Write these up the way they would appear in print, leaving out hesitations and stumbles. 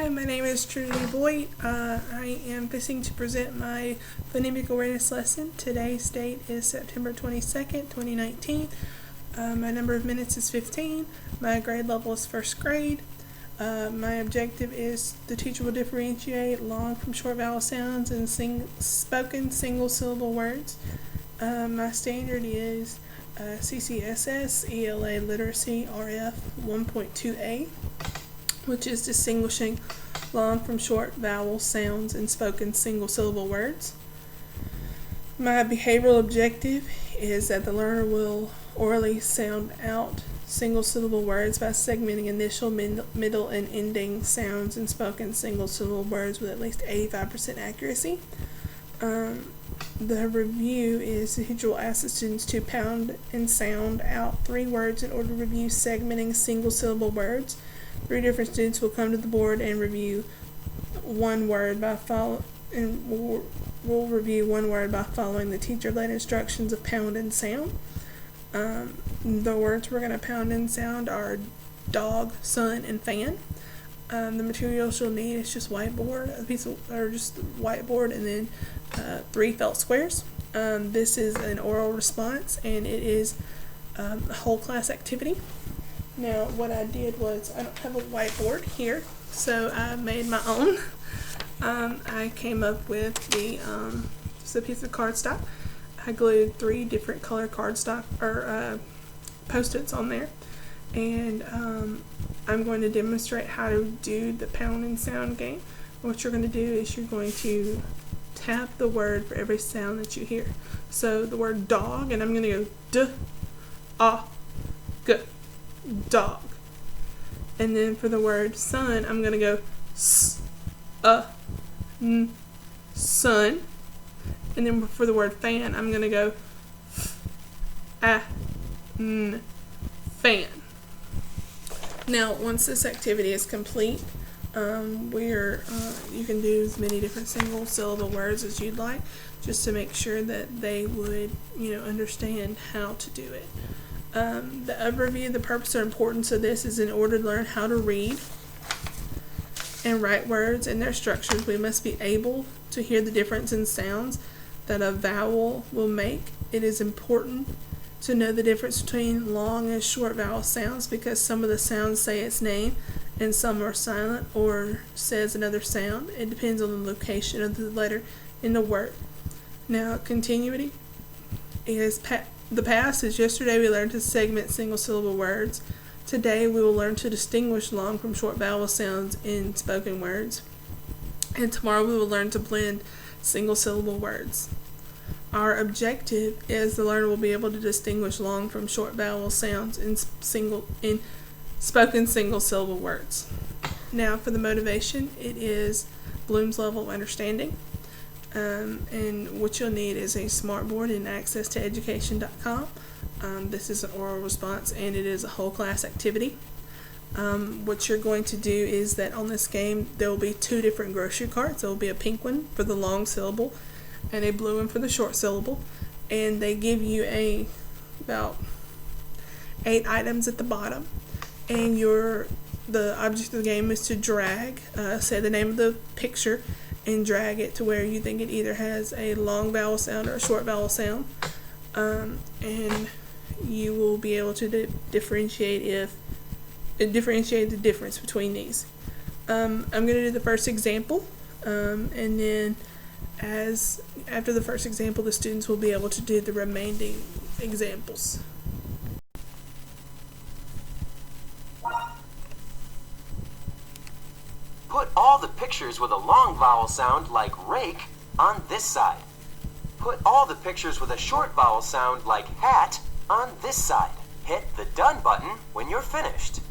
Hi, my name is Trinity Boyd. I am fixing to present my phonemic awareness lesson. Today's date is September 22nd, 2019. My number of minutes is 15. My grade level is first grade. My objective is the teacher will differentiate long from short vowel sounds and spoken single syllable words. My standard is CCSS ELA Literacy RF 1.2A, which is distinguishing long from short vowel sounds and spoken single syllable words. My behavioral objective is that the learner will orally sound out single syllable words by segmenting initial, middle, and ending sounds in spoken single syllable words with at least 85% accuracy. The review is the teacher will ask the students to pound and sound out 3 words in order to review segmenting single syllable words. 3 different students will come to the board and review one word by following the teacher-led instructions of pound and sound. The words we're going to pound and sound are dog, sun, and fan. The materials you'll need is just whiteboard, just whiteboard, and then 3 felt squares. This is an oral response, and it is a whole class activity. Now, what I did was, I don't have a whiteboard here, so I made my own. I came up with just a piece of cardstock. I glued 3 different color cardstock or Post-its on there, and I'm going to demonstrate how to do the pound and sound game. What you're going to do is you're going to tap the word for every sound that you hear. So the word dog, and I'm going to go d-a-g, dog. And then for the word sun, I'm going to go s-a-n, sun. And then for the word fan, I'm going to go f-a-n, fan. Now, once this activity is complete, you can do as many different single syllable words as you'd like, just to make sure that they would, understand how to do it. The overview, the purpose or importance of this is in order to learn how to read and write words and their structures. We must be able to hear the difference in sounds that a vowel will make. It is important to know the difference between long and short vowel sounds because some of the sounds say its name and some are silent or says another sound. It depends on the location of the letter in the word. Now, continuity is the past is yesterday we learned to segment single syllable words. Today we will learn to distinguish long from short vowel sounds in spoken words. And tomorrow we will learn to blend single syllable words. Our objective is the learner will be able to distinguish long from short vowel sounds in spoken single syllable words. Now for the motivation, it is Bloom's level of understanding. And what you'll need is a smartboard and access to education.com. This is an oral response and it is a whole class activity. What you're going to do is that on this game there will be 2 different grocery carts. There will be a pink one for the long syllable and a blue one for the short syllable, and they give you about 8 items at the bottom, and the object of the game is to drag, say the name of the picture, and drag it to where you think it either has a long vowel sound or a short vowel sound, and you will be able to differentiate the difference between these. I'm going to do the first example, and then after the first example, the students will be able to do the remaining examples. Put all the pictures with a long vowel sound like rake on this side. Put all the pictures with a short vowel sound like hat on this side. Hit the done button when you're finished.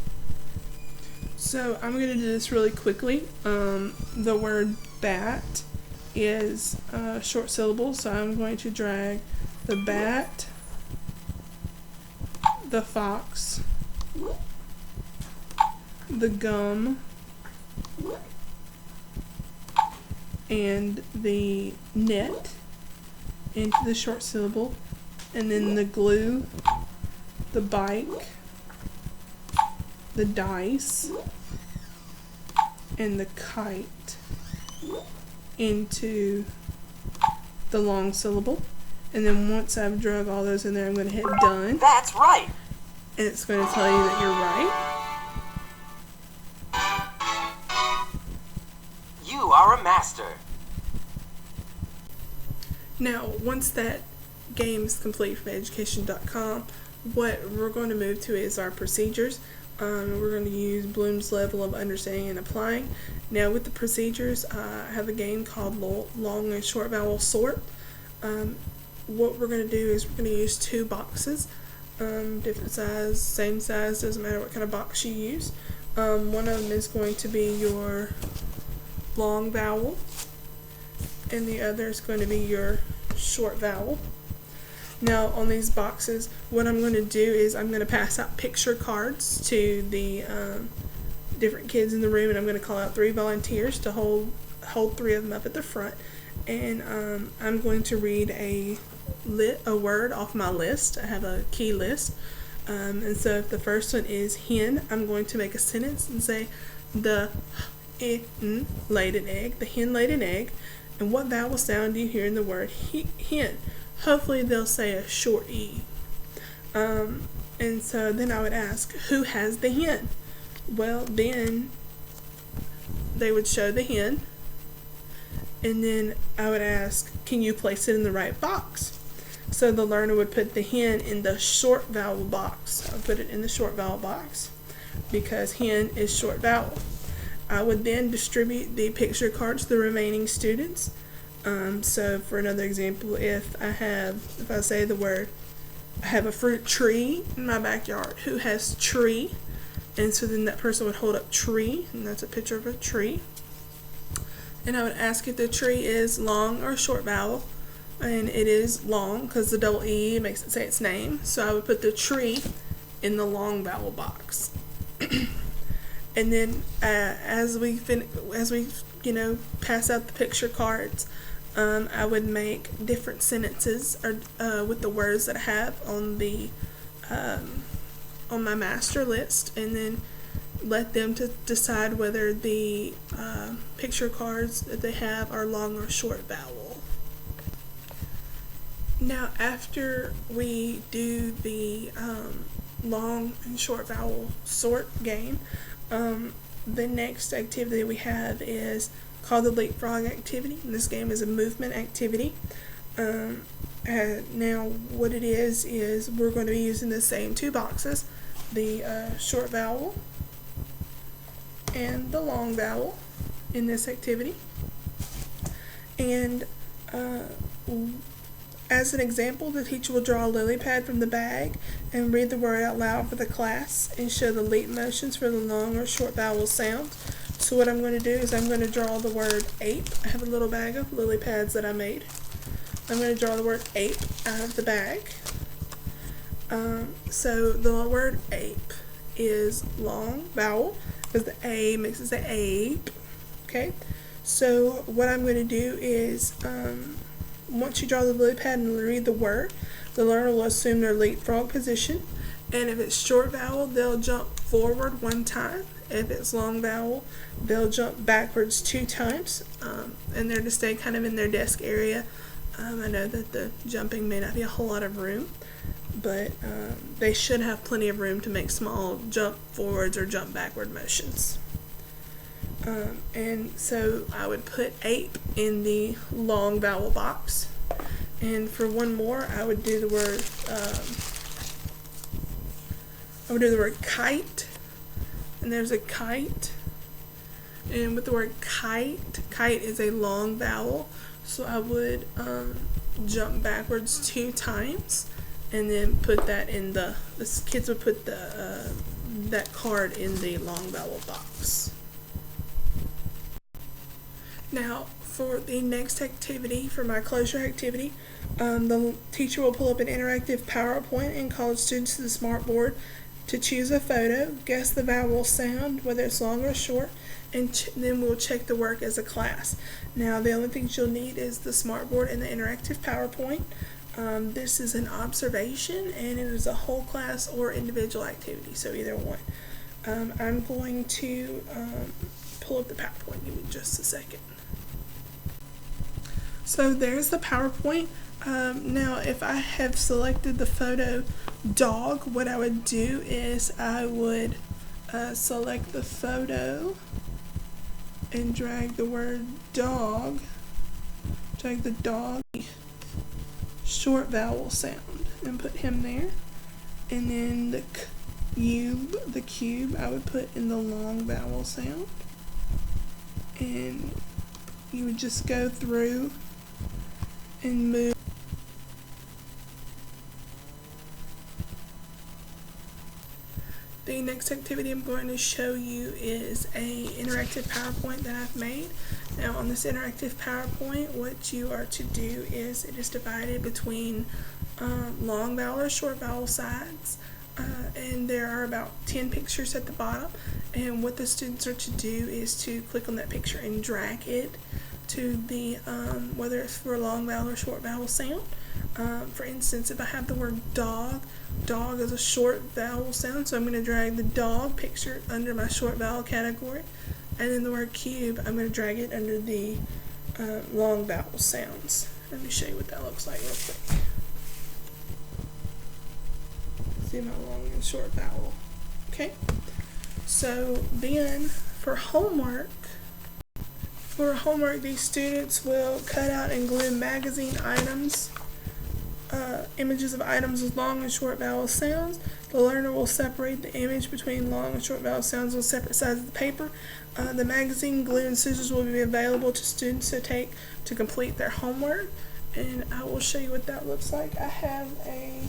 So I'm going to do this really quickly. The word bat is short syllable, so I'm going to drag the bat, the fox, the gum, and the net into the short syllable, and then the glue, the bike, the dice, and the kite into the long syllable. And then once I've drug all those in there, I'm going to hit done. That's right. And it's going to tell you that you're right. You are a master. Now, once that game is complete from education.com, what we're going to move to is our procedures. We're going to use Bloom's level of understanding and applying. Now, with the procedures, I have a game called long and short vowel sort. What we're going to do is we're going to use two boxes, different size, same size, doesn't matter what kind of box you use. One of them is going to be your long vowel, and the other is going to be your short vowel. Now, on these boxes, what I'm going to do is I'm going to pass out picture cards to the different kids in the room, and I'm going to call out 3 volunteers to hold 3 of them up at the front, and I'm going to read a word off my list. I have a key list, and so if the first one is hen, I'm going to make a sentence and say the hen laid an egg. The hen laid an egg. And what vowel sound do you hear in the word hen? Hopefully they'll say a short E. And so then I would ask, who has the hen? Well, then they would show the hen, and then I would ask, can you place it in the right box? So the learner would put the hen in the short vowel box. I would put it in the short vowel box because hen is short vowel. I would then distribute the picture cards to the remaining students. So for another example, if I say the word, I have a fruit tree in my backyard, who has tree? And so then that person would hold up tree, and that's a picture of a tree. And I would ask if the tree is long or short vowel, and it is long because the double E makes it say its name. So I would put the tree in the long vowel box. And then as we pass out the picture cards, I would make different sentences with the words that I have on the on my master list, and then let them to decide whether the picture cards that they have are long or short vowel. Now, after we do the long and short vowel sort game, the next activity we have is called the leapfrog activity. And this game is a movement activity. Now, what it is we're going to be using the same 2 boxes, the short vowel and the long vowel in this activity. And as an example, the teacher will draw a lily pad from the bag and read the word out loud for the class and show the leap motions for the long or short vowel sounds. So what I'm going to do is I'm going to draw the word ape. I have a little bag of lily pads that I made. I'm going to draw the word ape out of the bag. So the word ape is long vowel because the A makes it say ape. Okay, so what I'm going to do is once you draw the lily pad and read the word, the learner will assume their leapfrog position, and if it's short vowel, they'll jump forward 1 time. If it's long vowel, they'll jump backwards 2 times, and they're to stay kind of in their desk area. I know that the jumping may not be a whole lot of room, but they should have plenty of room to make small jump forwards or jump backward motions. And so I would put ape in the long vowel box. And for one more, I would do the word kite. And there's a kite. And with the word kite is a long vowel. So I would jump backwards 2 times and then put that in the kids would put that card in the long vowel box. Now, for the next activity, for my closure activity, the teacher will pull up an interactive PowerPoint and call students to the smart board to choose a photo, guess the vowel sound, whether it's long or short, and then we'll check the work as a class. Now, the only things you'll need is the smart board and the interactive PowerPoint. This is an observation, and it is a whole class or individual activity, so either one. I'm going to pull pull up the PowerPoint. Give me just a second. So there's the PowerPoint. Now if I have selected the photo dog, what I would do is I would select the photo and drag the word dog, drag the dog short vowel sound and put him there. And then the cube I would put in the long vowel sound. And you would just go through and move. The next activity I'm going to show you is a interactive PowerPoint that I've made. Now on this interactive PowerPoint, what you are to do is it is divided between long vowel or short vowel sides, and there are about 10 pictures at the bottom, and what the students are to do is to click on that picture and drag it to the whether it's for a long vowel or short vowel sound. For instance, if I have the word dog, dog is a short vowel sound, so I'm going to drag the dog picture under my short vowel category, and then the word cube, I'm going to drag it under the long vowel sounds. Let me show you what that looks like real quick. See my long and short vowel. Okay, so then for homework, these students will cut out and glue magazine items, images of items with long and short vowel sounds. The learner will separate the image between long and short vowel sounds on separate sides of the paper. The magazine, glue, and scissors will be available to students to complete their homework, and I will show you what that looks like. I have a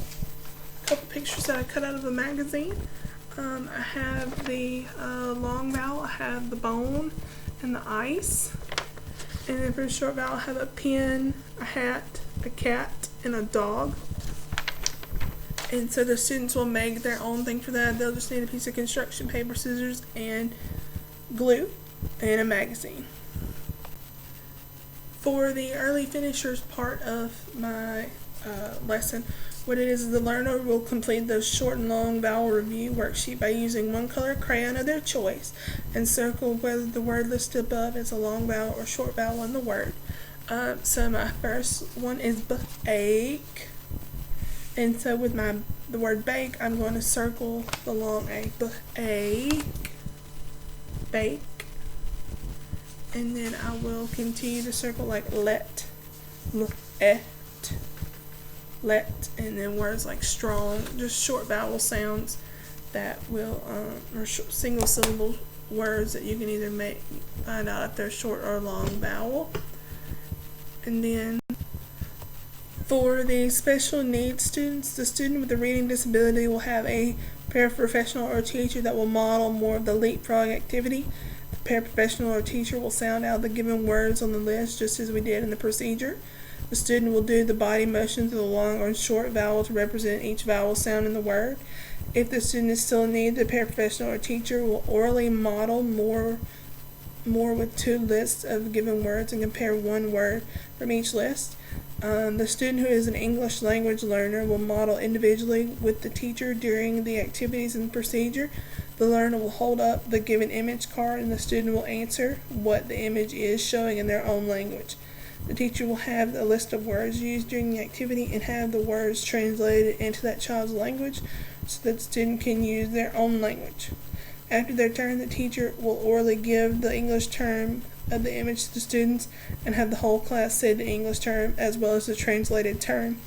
couple pictures that I cut out of the magazine. I have the long vowel, I have the bone and the ice, and then for the short vowel I have a pen, a hat, a cat, and a dog. And so the students will make their own thing for that. They'll just need a piece of construction paper, scissors, and glue, and a magazine. For the early finishers part of my lesson, what it is the learner will complete the short and long vowel review worksheet by using one color crayon of their choice and circle whether the word listed above is a long vowel or short vowel in the word. So my first one is bake, and so with the word bake, I'm going to circle the long A, bake, and then I will continue to circle like let, and then words like strong, just short vowel sounds that will, or single syllable words that you can either find out if they're short or long vowel. And then for the special needs students, the student with a reading disability will have a paraprofessional or teacher that will model more of the leapfrog activity. The paraprofessional or teacher will sound out the given words on the list just as we did in the procedure. The student will do the body motions of the long or short vowel to represent each vowel sound in the word. If the student is still in need, the paraprofessional or teacher will orally model more with 2 lists of given words and compare 1 word from each list. The student who is an English language learner will model individually with the teacher during the activities and procedure. The learner will hold up the given image card and the student will answer what the image is showing in their own language. The teacher will have a list of words used during the activity and have the words translated into that child's language so that the student can use their own language. After their turn, the teacher will orally give the English term of the image to the students and have the whole class say the English term as well as the translated term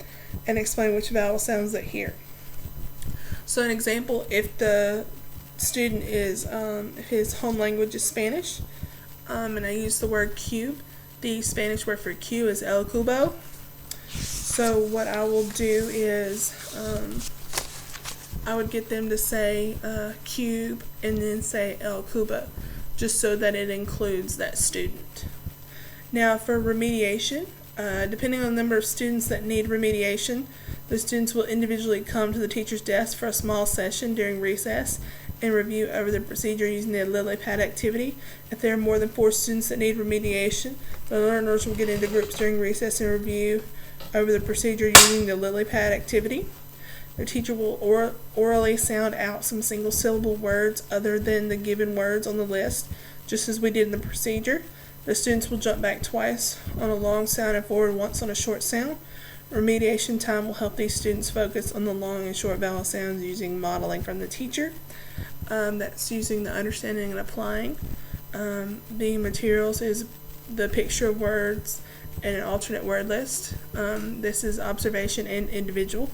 and explain which vowel sounds they hear. So an example, if the student is, if his home language is Spanish, and I use the word cube, the Spanish word for cube is el cubo. So what I will do is I would get them to say cube and then say el cubo, just so that it includes that student. Now for remediation, depending on the number of students that need remediation, the students will individually come to the teacher's desk for a small session during recess and review over the procedure using the lily pad activity. If there are more than 4 students that need remediation, the learners will get into groups during recess and review over the procedure using the lily pad activity. The teacher will orally sound out some single syllable words other than the given words on the list. Just as we did in the procedure, the students will jump back twice on a long sound and forward once on a short sound. Remediation time will help these students focus on the long and short vowel sounds using modeling from the teacher. That's using the understanding and applying. The materials is the picture of words and an alternate word list. This is observation and individual.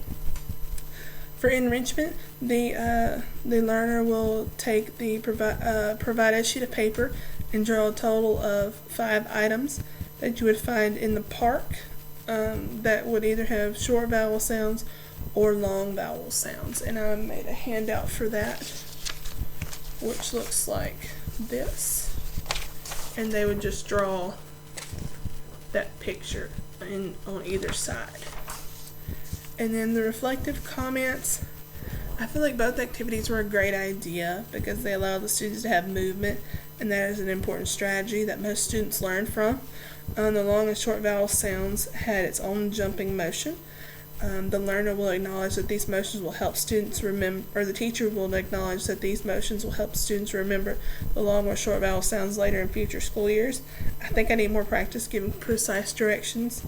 For enrichment, the learner will take the provided sheet of paper and draw a total of 5 items that you would find in the park that would either have short vowel sounds or long vowel sounds. And I made a handout for that, which looks like this. And they would just draw that picture on either side. And then the reflective comments, I feel like both activities were a great idea because they allow the students to have movement, and that is an important strategy that most students learn from. The long and short vowel sounds had its own jumping motion. The learner will acknowledge that these motions will help students remember, or the teacher will acknowledge that these motions will help students remember the long or short vowel sounds later in future school years. I think I need more practice giving precise directions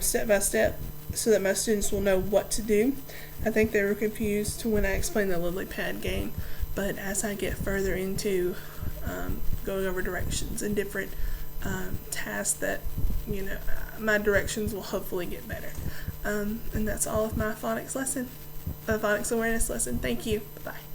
step by step so that most students will know what to do. I think they were confused when I explained the lily pad game, but as I get further into going over directions and different tasks that, my directions will hopefully get better. And that's all of my phonics awareness lesson. Thank you. Bye.